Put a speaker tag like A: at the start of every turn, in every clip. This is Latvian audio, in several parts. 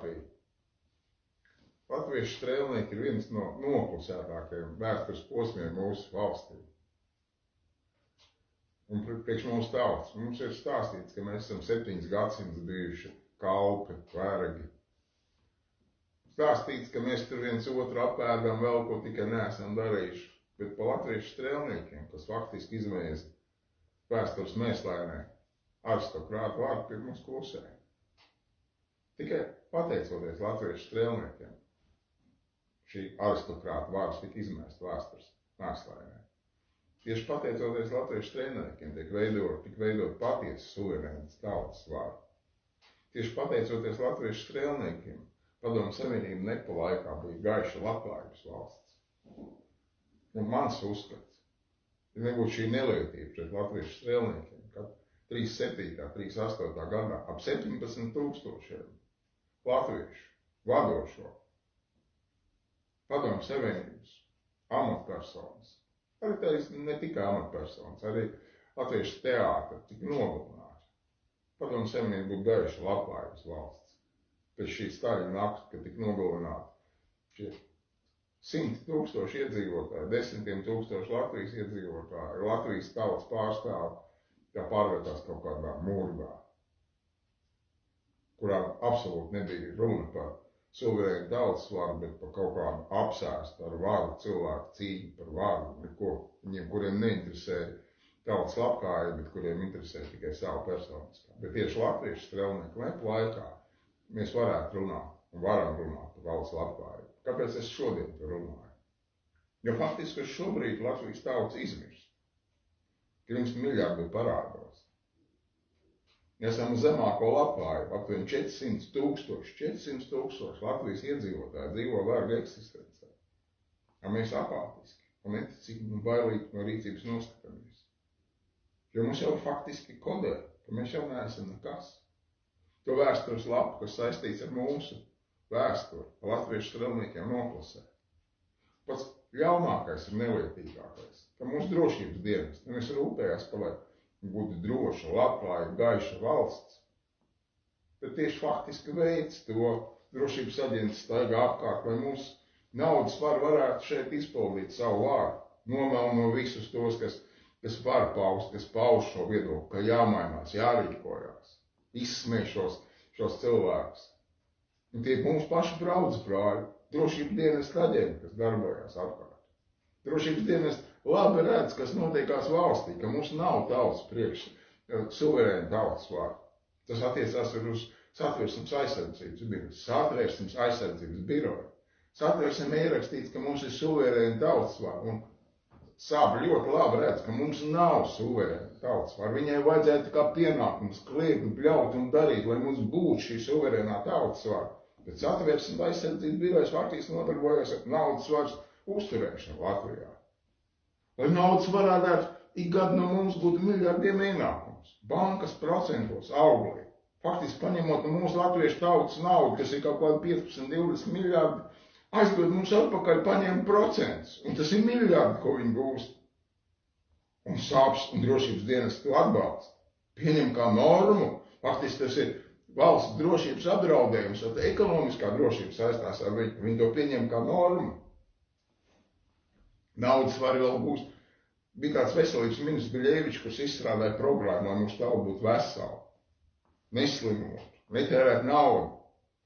A: Latviju. Latviešu strēlnieki ir viens no noklusētākajiem vēstures posmiem mūsu valstī. Un priekš mūsu tautas mums ir stāstīts, ka mēs esam 7 gadsimtus bijuši kalpi, vērgi. Stāstīts, ka mēs tur viens otru apēdam vēl, ko tikai neesam darījuši. Bet pa latviešu strēlniekiem, kas faktiski izmēza vēstures mēslainē, aristokrātu vārdu pie mums klusē. Tikai pateicoties latviešu strēlniekiem, šī aristokrātu vārds tika izmēsta vēstures mēslainē. Tieši pateicoties latviešu strēlniekiem tika veidot patiesi suverēnas tautas vārdu. Tieši pateicoties latviešu strēlniekiem, Padomju Savienība nepa laikā bija gaiša labklājības valsts. Un mans uzskats, ja nebūtu šī nelietība pret latviešu strēlniekiem, kad 37. 38. gadā ap 17 000 latviešu vadošo Padomju Savienības amatpersonas, arī ne tikai amatpersonas, arī latviešu teātri tika nogalināti. Padomju Savienība būtu gaiša labklājības valsts. Pēc šī Staļina nakta, kad tika nogalināti šie 100 000 iedzīvotāji, 10 000 Latvijas iedzīvotāji, Latvijas tautas pārstāvi, kā pārvērtās kaut kādā murgā, kurā absolūti nebija runa par suverēnu tautas varu, bet par kaut kādu apsēstu ar varu cilvēku cīņu par varu, neko viņiem, kuriem neinteresēja tautas labklājība, bet kuriem interesēja tikai savu personiskā. Bet tieši latviešu strēlnieku lepu laikā mēs varētu runāt un varam runāt par valsts labklājību. Kāpēc es šodien par runāju? Jo faktiski šobrīd Latvijas tauts izmirst. Krimst miljardi parādos. Esam zemāko labklājību, aptuveni 400 000 Latvijas iedzīvotāji dzīvo vergu eksistencē. Ja mēs apātiski un neticīgi un bailīgi no rīcības noskatāmies. Jo mums jau faktiski kodē, ka mēs jau neesam nekas. To vēstures lapu, kas saistīts ar mūsu vēsturi, latviešu strēlniekiem noklusē. Pats ļaunākais ir nelietīgākais, ka mūsu drošības dienas nevis rūpējās, ka lai būtu droša, labklājība, gaiša valsts, bet tieši faktiski veids to drošības aģents staigā apkārt, lai mūsu naudas varētu šeit izpildīt savu vārdu, nomelno visus tos, kas var paust, kas pauž šo viedokli, ka jāmainās, jārīkojās. Izsmēj šos cilvēkus. Un tie mūsu paši braucbrāļi, drošības dienas aģenti, kas darbojās apkārt. Drošības dienas labi redz, kas notiekās valstī, ka mums nav tautas priekš suverēna tautas vārda. Tas attiecās uz Satversmes aizsardzības biroju. Satversmes aizsardzības biroju. Satversmē ierakstīts, ka mums ir suverēna tautas vārda. Un Sāba ļoti labi redz, ka mums nav suverēna tautas vara. Viņai vajadzētu kā pienākums kliegt un bļaut un darīt, lai mums būtu šī suverēnā tautas vara. Bet Satversmes aizsardzības birojas faktiski nodarbojas ar naudas varas uzturēšanu Latvijā. Lai naudas varētu ik gadu no mums būtu miljardiem ienākums. Bankas procentos auglī. Faktiski paņemot no mūsu latviešu tautas naudu, kas ir kaut kādi 15-20 miljardi, aizdod mums atpakaļ paņem procentus, un tas ir miljardi, ko viņi gūst. Un sāpes un drošības dienas to atbalsta. Pieņem kā normu, faktiski tas ir valsts drošības apdraudējums, tad ekonomiskā drošība saistās ar viņu, viņi to pieņem kā normu. Naudas var vēl gūst. Bija kāds veselības ministrs Biļevičs, kurš izstrādāja programmu, lai mums tauta būtu vesela, neslimot, netērēt naudu.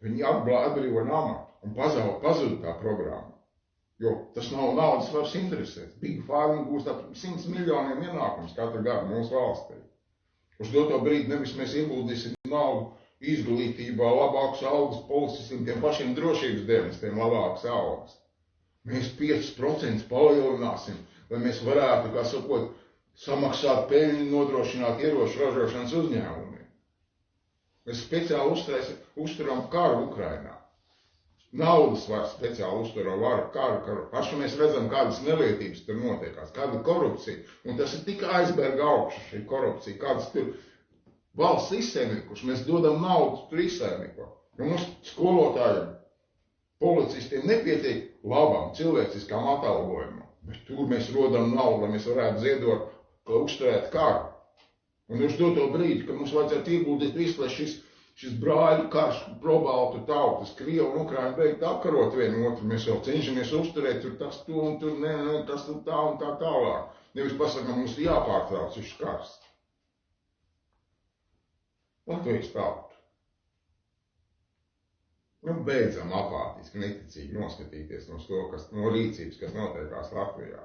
A: Viņi atbrīvo namatu. Un pazūd tā programma, jo tas nav naudas varas interesēs. Big Pharma gūst ap 100 miljoniem ienākums katru gadu mūsu valstī. Uz doto brīdi nevis mēs ieguldīsim naudu izglītībā, labākas algas policistiem, tiem pašiem drošības dienestiem labākas algas. Mēs 5% palielināsim, lai mēs varētu, kā sakot, samaksāt peļņu, nodrošināt ieroču ražošanas uzņēmumiem. Mēs speciāli uzturam karu Ukrainā. Naudas var speciāli uzturo varu karu. Paši mēs redzam, kādas nelietības tur notiekās, kāda korupcija. Un tas ir tikai aizberga augšu šī korupcija, kādas tur valsts izsaimniekoši. Mēs dodam naudu tur izsaimnieko. Un mums skolotājiem, policistiem nepietiek labām cilvēciskām atalgojumam. Bet tur mēs rodam naudu, lai mēs varētu ziedot, lai uzturētu karu. Un uz doto brīdi, kad mums vajadzētu ieguldīt visu, lai šis šis brāļu karš, probaltu tautas, Krievu un Ukrainu beigt apkarot vienu otru, mēs vēl cenšamies uzturēt, tur tas to un tur tas tur tā un tā tālāk. Nevis pasakām, mums jāpārtrauc šis kars. Latvijas tautu. Nu, beidzam apātiski, neticīgi noskatīties no rīcības, kas notiekās Latvijā.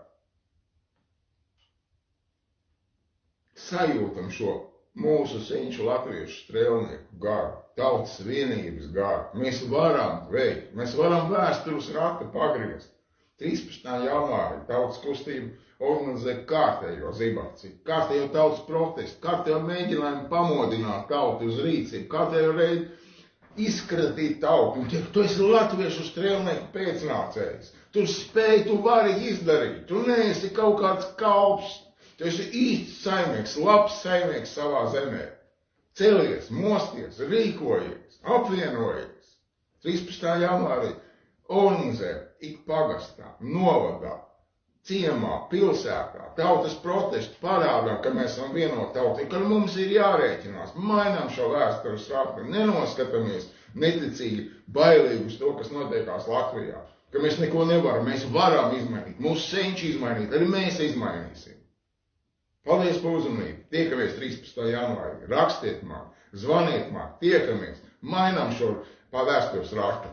A: Sajūtam šo mūsu senču latviešu strēlnieku garu, tautas vienības garu. Mēs varam veikt, mēs varam vēstures ratu pagriezt. 13. janvārī tautas kustība organizē kārtējo zibakciju, kārtējo tautas protestu, kārtējo mēģinājumu pamodināt tautu uz rīcību, kārtējo reizi izskratīt tautu un teikt, tu esi latviešu strēlnieku pēcnācējs, tu spēj, tu vari izdarīt, tu neesi kaut kāds kalps. Tu esi īsts saimnieks, labs saimnieks savā zemē. Celies, mosties, rīkojies, apvienojies. 13. janvārī organizē ik pagastā, novadā, ciemā, pilsētā, tautas protestu parādām, ka mēs esam vienota tauta, ka mums ir jārēķinās, mainām šo vēstures ratu, nenoskatāmies neticīgi, bailīgi uz to, kas notiekās Latvijā, ka mēs neko nevaram, mēs varam izmainīt, mūsu senči izmainīt, arī mēs izmainīsim. Paldies par uzmanību. Tiekamies 13. janvārī. Rakstiet man, zvaniet man, tiekamies, mainām šo pa vēstures raktu.